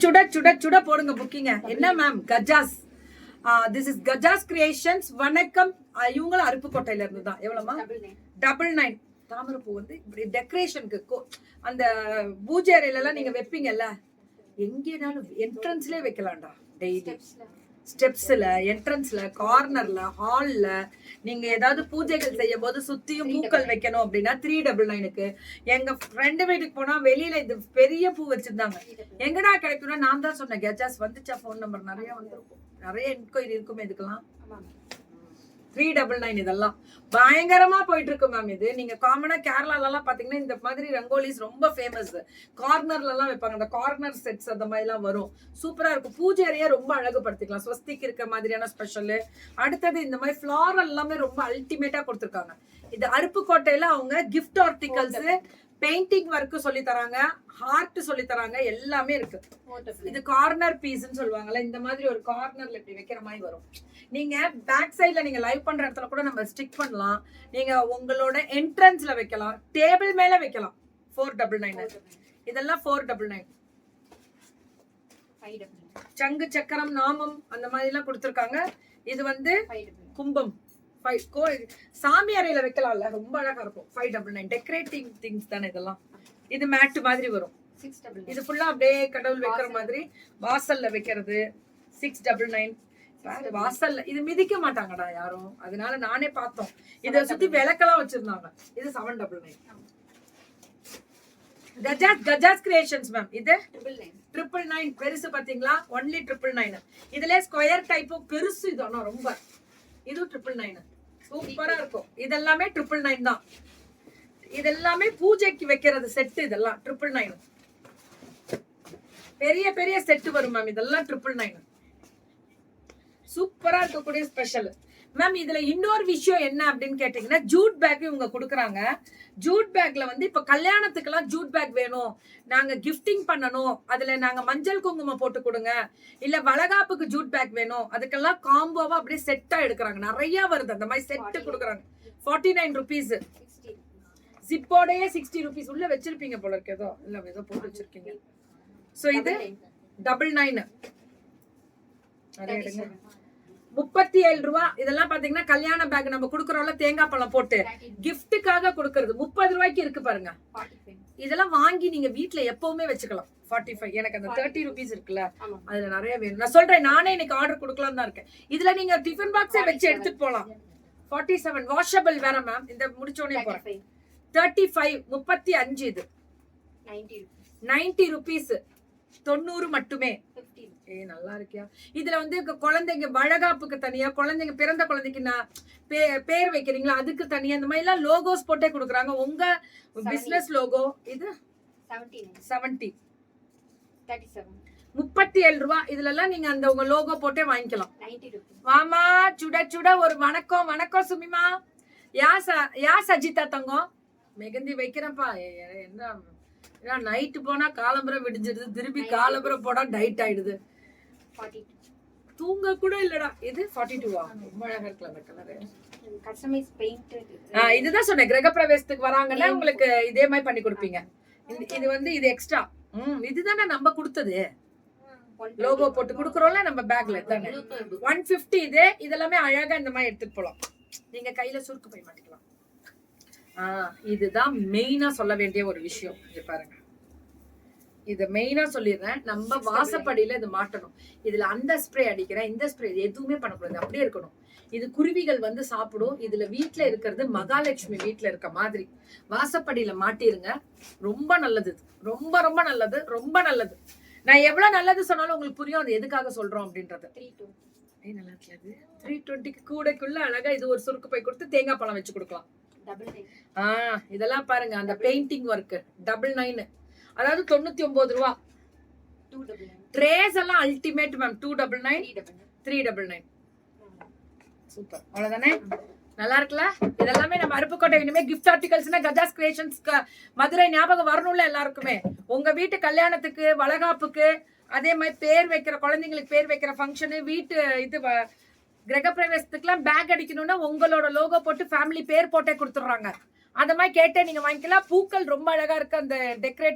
சுட சுட சுட போடுங்க புக்கிங்க. என்ன ma'am? Gajas. This is Gajas creations. வணக்கம். இவங்களும் அருப்புக்கோட்டையில இருந்து தான். எவ்வளவுமா? 99. தாமரைப்பூ வந்து இப்படி டெக்கரேஷனுக்கு அந்த பூஜை அறையில எல்லாம் நீங்க வைப்பீங்கல்ல, எங்கேனாலும் என்ட்ரன்ஸ்லயே வைக்கலாம்டா. டெய்லி ஸ்டெப்ஸ்ல, என்ட்ரன்ஸ்ல, கார்னர்ல, ஹால்ல நீங்க ஏதாவது பூஜைகள் செய்யும் போது சுத்தியும் பூக்கள் வைக்கணும் அப்படின்னா 399க்கு. எங்க ஃப்ரெண்டு வீட்டுக்கு போனா வெளியில இது பெரிய பூ வச்சிருந்தாங்க. எங்கடா கிடைக்கும்னா நான் தான் சொன்னேன், கஜாஸ் வந்துச்சா, போன் நம்பர் நிறைய வந்திருக்கும், நிறைய என்கொயரி இருக்குமே இதுக்கெல்லாம். 399 இதெல்லாம் பயங்கரமா போயிட்டு இருக்கு மேம். இது நீங்க காமனா கேரளால எல்லாம் பாத்தீங்கன்னா இந்த மாதிரி ரங்கோலிஸ் ரொம்ப ஃபேமஸ். கார்னர்ல எல்லாம் வைப்பாங்க, அந்த கார்னர் செட்ஸ் அந்த மாதிரி எல்லாம் வரும். சூப்பரா இருக்கும். பூஜை அறையை ரொம்ப அழகுபடுத்திக்கலாம். ஸ்வஸ்திக் இருக்க மாதிரியான ஸ்பெஷல். அடுத்தது இந்த மாதிரி ஃபிளாரல் எல்லாமே ரொம்ப அல்டிமேட்டா கொடுத்துருக்காங்க. இது அருப்புக்கோட்டையில அவங்க கிஃப்ட் ஆர்டிகல்ஸ், பெயிண்டிங் ஒர்க் சொல்லி தராங்க, ஹார்ட் சொல்லி தராங்க, எல்லாமே இருக்கு. இது கார்னர் பீஸ்ன்னு சொல்லுவாங்கல்ல, இந்த மாதிரி ஒரு கார்னர்ல இப்படி வைக்கிற மாதிரி வரும். நீங்க பேக் சைட்ல நீங்க லைவ் பண்ற இடத்துல கூட நம்ம ஸ்டிக் பண்ணலாம். நீங்க உங்களோட என்ட்ரன்ஸ்ல வைக்கலாம், டேபிள் மேல வைக்கலாம். 499. இதெல்லாம் 499. சங்கு சக்கரம் நாமம் அந்த மாதிரி எல்லாம் கொடுத்துருக்காங்க. இது வந்து கும்பம் சாமி அறையில வைக்கலாம்ல, ரொம்ப அழகா இருக்கும். 599. டெக்கரேட்டிங் திங்ஸ் தானே இதெல்லாம். இது மேட் மாதிரி வரும். இது ஃபுல்லா அப்படியே கடவுள் வைக்கிற மாதிரி வாசல்ல வைக்கிறது. 699. வாசல்ல இது மிதிக்க மாட்டாங்கடா யாரும், அதனால நானே பார்த்தோம். இத சுத்தி விளக்கெல்லாம் வச்சிருந்தாங்க. இது 799. Gajas creations ma'am. இது 999. பெருசு பாத்தீங்களா? ஒன்லி 999. இதுல ஸ்கொயர் டைப் பெருசு. இது ஆனா ரொம்ப, இது 999. சூப்பரா இருக்கும். இதெல்லாமே 999 தான். இதெல்லாமே பூஜைக்கு வைக்கிறது செட். இதெல்லாம் 999. பெரிய பெரிய செட் வரும் மேம். இதெல்லாம் 999. சூப்பரா இருக்கக்கூடிய ஸ்பெஷல் மேம். இதுல இன்னொரு விஷயம் என்ன அப்படின்னு கேட்டீங்கன்னா, ஜூட் பேக் இவங்க கொடுக்குறாங்க. ஜூட் பேக்ல வந்து இப்ப கல்யாணத்துக்கெல்லாம் ஜூட் பேக் வேணும், நாங்க கிஃப்டிங் பண்ணணும், அதுல நாங்க மஞ்சள் குங்குமம் போட்டு கொடுங்க, இல்ல வளகாப்புக்கு ஜூட் பேக் வேணும், அதுக்கெல்லாம் காம்போவா அப்படியே செட்டா எடுக்கிறாங்க. நிறைய வருது அந்த மாதிரி செட்டு கொடுக்குறாங்க. 49 rupees. ஜிப்போடயே 60 rupees. உள்ள வச்சிருப்பீங்க போல இருக்கு, ஏதோ இல்ல ஏதோ போட்டு வச்சிருக்கீங்க. சோ இது 99. 37 ரூபா. இதெல்லாம் பாத்தீங்கன்னா கல்யாண பேக் நம்ம குடுக்கறோம்ல, தேங்காய் பழம் போட்டு கிஃப்ட்டுக்காக கொடுக்கறது. 30 ரூபாய்க்கு இருக்கு பாருங்க. இதெல்லாம் வாங்கி நீங்க வீட்டுல எப்பவுமே வச்சுக்கலாம். 45. எனக்கு அந்த 30 rupees இருக்குல்ல, அதுல நிறைய வேணும். நான் சொல்றேன், நானே இன்னைக்கு ஆர்டர் கொடுக்கலாம் தான் இருக்கேன். இதுல நீங்க டிஃபன் பாக்ஸே வச்சு எடுத்துட்டு போலாம். 47. வாஷபிள் வேற மேம். இந்த முடிச்சோடனே போறேன். 35. 35. இது 90 rupees. 90 மட்டுமே. நல்லா இருக்கியா? இதுல வந்து குழந்தைங்க வளகாப்புக்கு தனியா, குழந்தைங்க பிறந்த குழந்தைக்கு நான் பேர் வைக்கிறீங்களா அதுக்கு தனியா, இந்த மாதிரி எல்லாம் லோகோஸ் போட்டே கொடுக்குறாங்க. உங்க பிசினஸ் லோகோ. இது 70. 37 ரூபா. இதுல எல்லாம் நீங்க அந்த உங்க லோகோ போட்டே வாங்கிக்கலாம். வாமா சுட சுட ஒரு வணக்கம். வணக்கம் சுமிமா. யா சஜிதா தங்கம். மெகந்தி வைக்கிறப்பா. என்ன நைட்டு போனா காலம்பரை விடிஞ்சிடுது, திருப்பி காலம்பரை போனா நைட் ஆயிடுது. தூங்க கூட இல்லடா. இது 42. ரொம்ப அழகா இருக்குல்ல அந்த கலர். Customise paint. இதுதான் சொன்னேன், கிரக பிரவேசத்துக்கு வராங்கன்னா உங்களுக்கு இதே மாதிரி பண்ணி கொடுப்பீங்க. இது வந்து இது எக்ஸ்ட்ரா. இதுதானே நம்ம கொடுத்தது. லோகோ போட்டு கொடுக்குறோம்ல நம்ம பேக்ல தானே. 150. இது இதெல்லாமே அழகா இந்த மாதிரி எடுத்துட்டு போலாம். நீங்க கையில சுருக்கு போய் மாட்டிக்கலாம். இதுதான் மெயினா சொல்ல வேண்டிய ஒரு விஷயம். இங்க பாருங்க, இத மெயினா சொல்லிடுறேன். நம்ம வாசப்படியில இது மாட்டணும். இதுல அந்த ஸ்ப்ரே அடிக்கிறேன், இந்த ஸ்ப்ரே எதுவுமே பண்ணக்கூடாது, அப்படியே இருக்கணும். இது குருவிகள் வந்து சாப்பிடும். இதுல வீட்டுல இருக்கிறது மகாலட்சுமி வீட்டுல இருக்க மாதிரி. வாசப்படியில மாட்டிருங்க. ரொம்ப நல்லது. ரொம்ப ரொம்ப நல்லது. ரொம்ப நல்லது. நான் எவ்வளவு நல்லது சொன்னாலும் உங்களுக்கு புரியும் அது எதுக்காக சொல்றோம் அப்படின்றது. 320 கூடைக்குள்ள அழகா இது ஒரு சுருக்கு போய் கொடுத்து தேங்காய் பழம் வச்சு கொடுக்கலாம். இதெல்லாம் பாருங்க, அந்த பெயிண்டிங் ஒர்க் 99. அதாவது 99 ரூபா. ட்ரேஸ் எல்லாம் அல்டிமேட் மேம். 299. 399. சூப்பர். அவ்வளவுதானே? நல்லா இருக்குல்ல? இதெல்லாமே நம்ம அருப்புக்கோட்டை. இனிமே கிஃப்ட் ஆர்டிகல்ஸ்னா கஜாஸ் கிரியேஷன்ஸ் மதுரை ஞாபகம் வரணும்ல எல்லாருக்குமே. உங்க வீட்டு கல்யாணத்துக்கு, வளகாப்புக்கு, அதே மாதிரி பேர் வைக்கிற குழந்தைங்களுக்கு பேர் வைக்கிற ஃபங்க்ஷனு, வீட்டு இது கிரக பிரவேசத்துக்குலாம் பேக் அடிக்கணும்னா உங்களோட லோகோ போட்டு ஃபேமிலி பேர் போட்டே கொடுத்துடுறாங்க. அந்த மாதிரி கேட்டே நீங்க வாங்கிக்கலாம். பூக்கள் ரொம்ப அழகா இருக்கு. அந்த டெக்கரேட்